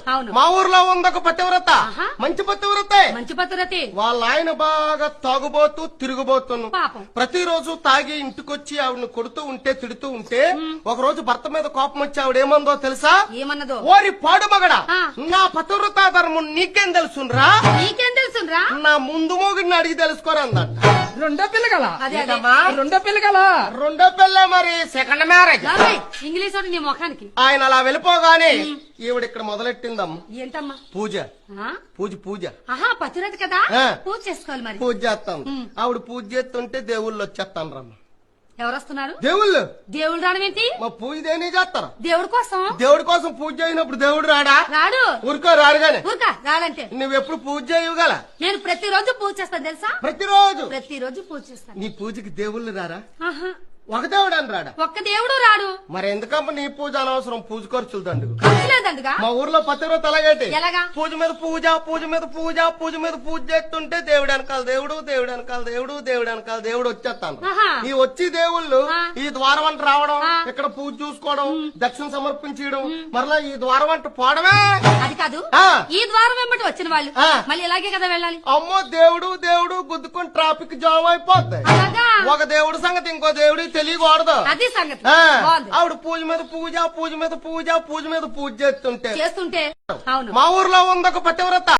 అవును. మా ఊర్లో ఉంది ఒక పతివ్రత, ఆహా. మంచి పతివ్రత. మంచి పద్ధతి. వాళ్ళ ఆయన బాగా తాగుబోతూ తిరుగుబోతును. పాపం. ప్రతిరోజు తాగి ఇంటికొచ్చి ఆవిడని కొడుతూ ఉంటే తిడుతూ ఉంటే ఒక రోజు భర్త మీద కోపం వచ్చి ఆవిడ ఏమందో తెలుసా? ఏమన్నదో? ఓరి పాడు మగడా, ఆ. నా పతివ్రత ధర్మం నీకేం తెలుసురా? నీకేం తెలుసురా? నా ముందు మోగిని అడిగి తెలుసుకోరా అందట. రెండో పిల్లగల అదే అదే. ఏంటమ్మా? రెండో పిల్లగల రెండో పిల్ల మరి సెకండ్ మ్యారేజ్. రాబోయ్, ఇంగ్లీష్ ఒకటి నీ ముఖానికి. ఆయన అలా వెళ్ళిపోగానే ఈవిడ ఇక్కడ మొదలెట్టిందమ్మ ఏంటమ్మా? పూజ. ఆ? పూజ ఆహా, పతివ్రత కదా, ఆ. పూజ చేసుకోవాలి మరి. పూజ చేస్తాం. ఆవిడ పూజ చేస్తుంటే దేవుళ్ళు వచ్చేస్తాను రమ్మ. ఎవరు వస్తున్నారు? దేవుళ్ళు దేవుడు రావడం ఏంటి? మా పూజ దేని చేస్తారు. దేవుడి కోసం దేవుడి కోసం పూజ చేయనప్పుడు దేవుడు రాడా? రాడు. ఊరుకో రాడుగానే. ఊరుకా రాడంటే. నువ్వెప్పుడు పూజ చేయగల? నేను ప్రతిరోజు పూజ చేస్తాను తెలుసా? ప్రతిరోజు ప్రతిరోజు పూజ చేస్తాను. నీ పూజకి దేవుళ్ళు రారా? ఆహా, ఒక దేవుడు అని రాడా? ఒక్క దేవుడు రాడు. మరి ఎందుకమ్మ నీ పూజ అనవసరం? పూజ ఖర్చులు దండుగు. ఖర్చు లేదండుగా. మా ఊర్లో పతివ్రత అలాగేటి. ఎలాగా? పూజ మీద పూజ, పూజ మీద పూజ, పూజ మీద పూజ చేస్తుంటే దేవుడు వెనకాల దేవుడు, దేవుడు వెనకాల దేవుడు, దేవుడు వెనకాల దేవుడు వచ్చేస్తాను. ఆహా. ఈ వచ్చి దేవుళ్ళు ఆ. ఈ ద్వారం వంట రావడం, ఆ. ఇక్కడ పూజ చూసుకోవడం, దక్షిణ సమర్పించడం, మరలా ఈ ద్వారం వంట పోవడమే. అది కాదు, ఆ. ఈ ద్వారం వెంబటి వచ్చిన వాళ్ళు ఆ. మళ్ళీ ఇలాగే కదా వెళ్ళాలి. అమ్మో దేవుడు దేవుడు గుద్దుకొని ట్రాఫిక్ జామ్ అయిపోద్ది. అలాగా? ఒక దేవుడి సంగతి ఇంకో దేవుడికి తెలియకూడదు. అది సంగతి. ఆ. బాగుంది. ఆవిడ పూజ మీద పూజ, పూజ మీద పూజ, పూజ మీద పూజ చేస్తుంటే చేస్తుంటే. అవును. మా ఊర్లో ఉంది ఒక పతివ్రత,